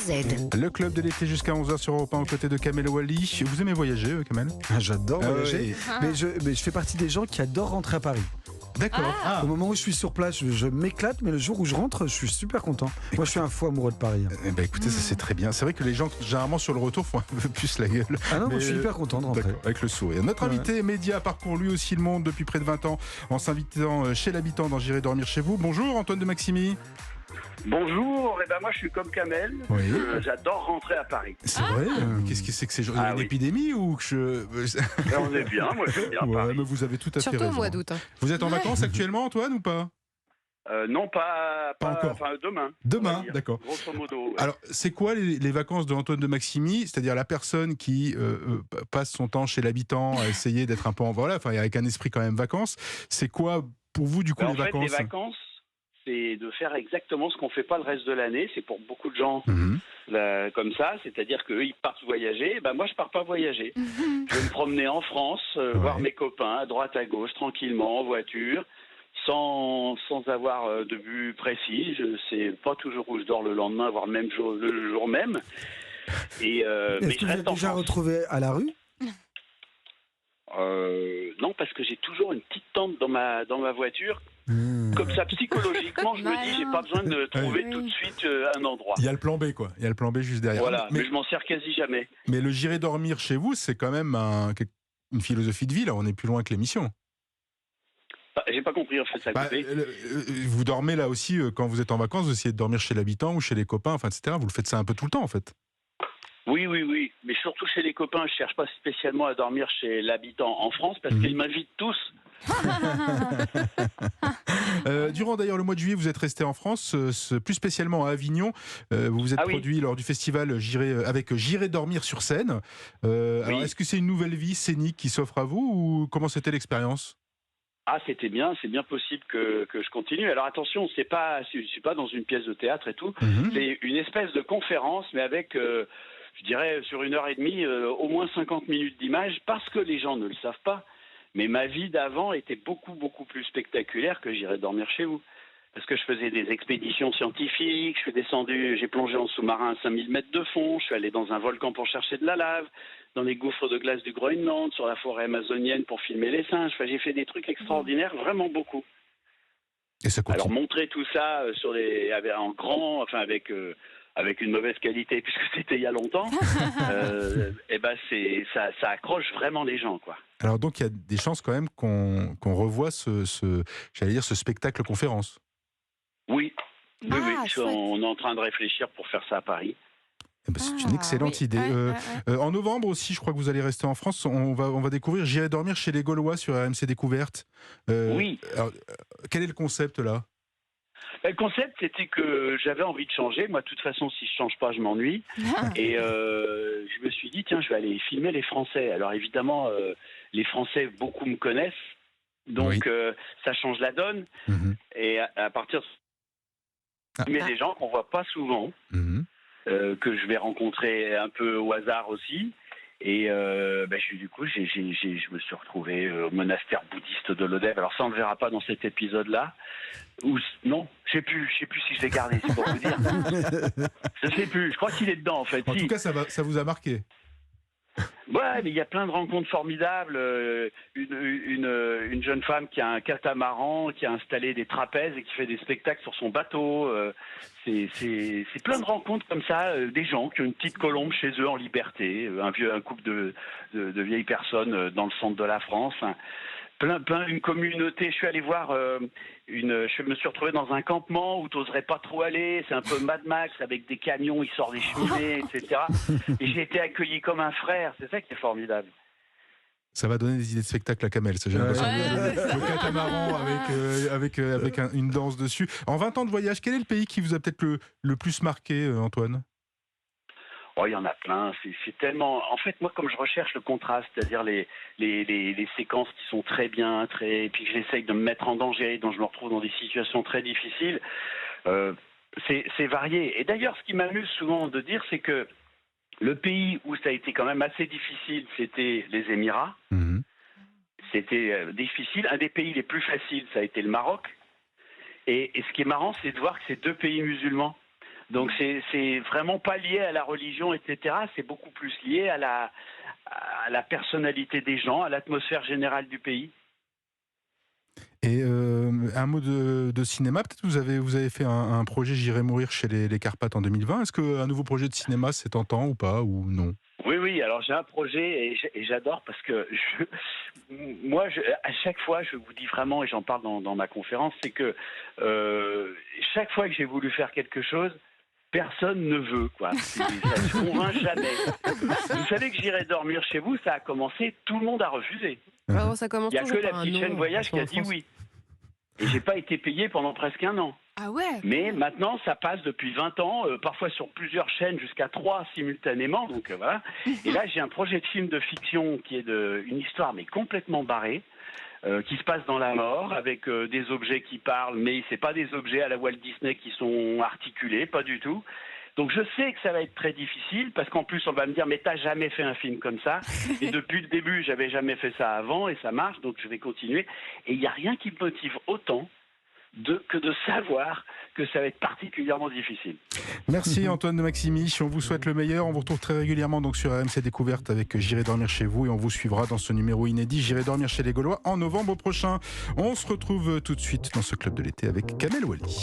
Z. Le club de l'été jusqu'à 11h sur Europe 1 aux côtés de Kamel Wally. Vous aimez voyager, Kamel? J'adore voyager, ouais. mais je fais partie des gens qui adorent rentrer à Paris. D'accord. Au moment où je suis sur place, je m'éclate, mais le jour où je rentre, je suis super content. Moi, je suis un fou amoureux de Paris. Eh ben, écoutez, ça c'est très bien. C'est vrai que les gens, généralement sur le retour, font un peu plus la gueule. Ah non, moi, je suis hyper content de rentrer. D'accord, avec le sourire. Notre invité média parcourt lui aussi le monde depuis près de 20 ans en s'invitant chez l'habitant dans J'irai dormir chez vous. Bonjour Antoine de Maximi. Bonjour, moi je suis comme Kamel, Oui. J'adore rentrer à Paris. C'est vrai. Qu'est-ce que c'est que c'est une oui. épidémie ou que je... On est bien, moi j'aime bien Ouais, Paris. mais vous avez tout à fait Surtout raison. au mois d'août. Vous êtes en vacances actuellement, Antoine, ou pas? Non, pas encore. Enfin, demain. Demain, on va dire, d'accord. Grosso modo. Ouais. Alors, c'est quoi les vacances de Antoine de Maximi? C'est-à-dire la personne qui passe son temps chez l'habitant à essayer d'être un peu en voilà, enfin avec un esprit quand même vacances. C'est quoi pour vous du coup En les fait, vacances? les vacances, c'est de faire exactement ce qu'on fait pas le reste de l'année. C'est pour beaucoup de gens comme ça, c'est-à-dire qu'eux ils partent voyager. Moi je pars pas voyager. Je vais me promener en France, voir mes copains à droite à gauche tranquillement en voiture. Sans avoir de but précis, je sais pas toujours où je dors le lendemain, voire même le jour même. Et mais Est-ce que vous êtes déjà retrouvé à la rue? Non, parce que j'ai toujours une petite tente dans ma voiture. Comme ça, psychologiquement, je me dis, j'ai pas besoin de trouver tout de suite un endroit. Il y a le plan B, quoi. Il y a le plan B juste derrière. Voilà, mais je m'en sers quasi jamais. Mais le J'irai dormir chez vous, c'est quand même une philosophie de vie. Là, on est plus loin que l'émission. J'ai pas compris en fait, ça a coupé. Vous dormez là aussi quand vous êtes en vacances. Vous essayez de dormir chez l'habitant ou chez les copains, enfin, etc. Vous le faites ça un peu tout le temps, en fait. Oui, mais surtout chez les copains, je cherche pas spécialement à dormir chez l'habitant en France parce qu'ils m'invitent tous. Durant d'ailleurs le mois de juillet, vous êtes resté en France, plus spécialement à Avignon. Vous vous êtes produit lors du festival J'irai dormir sur scène. Alors, est-ce que c'est une nouvelle vie scénique qui s'offre à vous ou comment c'était l'expérience? C'était bien, c'est bien possible que je continue. Alors attention, je suis pas dans une pièce de théâtre et tout. C'est une espèce de conférence, mais avec, je dirais, sur 1h30, au moins 50 minutes d'image, parce que les gens ne le savent pas. Mais ma vie d'avant était beaucoup, beaucoup plus spectaculaire que J'irai dormir chez vous. Parce que je faisais des expéditions scientifiques, j'ai plongé en sous-marin à 5000 mètres de fond, je suis allé dans un volcan pour chercher de la lave, dans les gouffres de glace du Groenland, sur la forêt amazonienne pour filmer les singes. J'ai fait des trucs extraordinaires, vraiment beaucoup. Et ça continue. Alors montrer tout ça avec une mauvaise qualité, puisque c'était il y a longtemps, ça accroche vraiment les gens, quoi. Alors donc il y a des chances quand même qu'on revoie ce spectacle conférence. Oui. On est en train de réfléchir pour faire ça à Paris. C'est une excellente idée. En novembre aussi, je crois que vous allez rester en France. On va découvrir J'irai dormir chez les Gaulois sur RMC Découverte. Oui. Alors, quel est le concept là? Le concept, c'était que j'avais envie de changer. Moi, de toute façon, si je change pas, je m'ennuie. Et je me suis dit, tiens, je vais aller filmer les Français. Alors évidemment, les Français, beaucoup me connaissent. Donc, ça change la donne. Et à partir de... Mais des gens qu'on voit pas souvent, que je vais rencontrer un peu au hasard aussi. Et je me suis retrouvé au monastère bouddhiste de l'Odève. Alors ça, on ne le verra pas dans cet épisode-là. Non, je sais plus si je l'ai gardé, c'est pour vous dire. Je sais plus, je crois qu'il est dedans en fait. En tout cas, ça vous a marqué. Ouais, mais il y a plein de rencontres formidables. Une jeune femme qui a un catamaran, qui a installé des trapèzes et qui fait des spectacles sur son bateau. C'est plein de rencontres comme ça, des gens qui ont une petite colombe chez eux en liberté, un couple de vieilles personnes dans le centre de la France. Une communauté. Je suis allé voir je me suis retrouvé dans un campement où t'oserais pas trop aller. C'est un peu Mad Max avec des camions, il sort des cheminées, etc. Et j'ai été accueilli comme un frère. C'est ça qui est formidable. Ça va donner des idées de spectacle à Kamel. J'ai l'impression le catamaran avec une danse dessus. En 20 ans de voyage, quel est le pays qui vous a peut-être le plus marqué, Antoine? Il y en a plein. C'est tellement. En fait, moi, comme je recherche le contraste, c'est-à-dire les séquences qui sont très bien, et puis que j'essaye de me mettre en danger, dont je me retrouve dans des situations très difficiles, c'est varié. Et d'ailleurs, ce qui m'amuse souvent de dire, c'est que le pays où ça a été quand même assez difficile, c'était les Émirats. C'était difficile. Un des pays les plus faciles, ça a été le Maroc. Et ce qui est marrant, c'est de voir que c'est deux pays musulmans. Donc c'est vraiment pas lié à la religion, etc. C'est beaucoup plus lié à la personnalité des gens, à l'atmosphère générale du pays. Et un mot de cinéma, peut-être vous avez fait un projet J'irai mourir chez les Carpates en 2020. Est-ce qu'un nouveau projet de cinéma c'est tentant ou pas, ou non? Oui, alors j'ai un projet et j'adore parce que à chaque fois, je vous dis vraiment, et j'en parle dans ma conférence, c'est que chaque fois que j'ai voulu faire quelque chose, personne ne veut, quoi. Ça ne se convainc jamais. Vous savez que J'irai dormir chez vous, ça a commencé, tout le monde a refusé. Alors, ça commence Il n'y a que toujours la par un petite non, chaîne Voyage qui a dit oui. Et j'ai pas été payé pendant presque un an. Ah ouais. Mais maintenant, ça passe depuis 20 ans, parfois sur plusieurs chaînes, jusqu'à 3 simultanément. Donc voilà. Et là, j'ai un projet de film de fiction qui est une histoire, mais complètement barrée, qui se passe dans la mort, avec des objets qui parlent, mais c'est pas des objets à la Walt Disney qui sont articulés, pas du tout. Donc je sais que ça va être très difficile, parce qu'en plus on va me dire mais t'as jamais fait un film comme ça, et depuis le début j'avais jamais fait ça avant, et ça marche, donc je vais continuer. Et il n'y a rien qui me motive autant que de savoir que ça va être particulièrement difficile. Merci Antoine de Maximi, on vous souhaite le meilleur, on vous retrouve très régulièrement donc sur RMC Découverte avec J'irai dormir chez vous, et on vous suivra dans ce numéro inédit J'irai dormir chez les Gaulois en novembre prochain. On se retrouve tout de suite dans ce club de l'été avec Kamel Wally.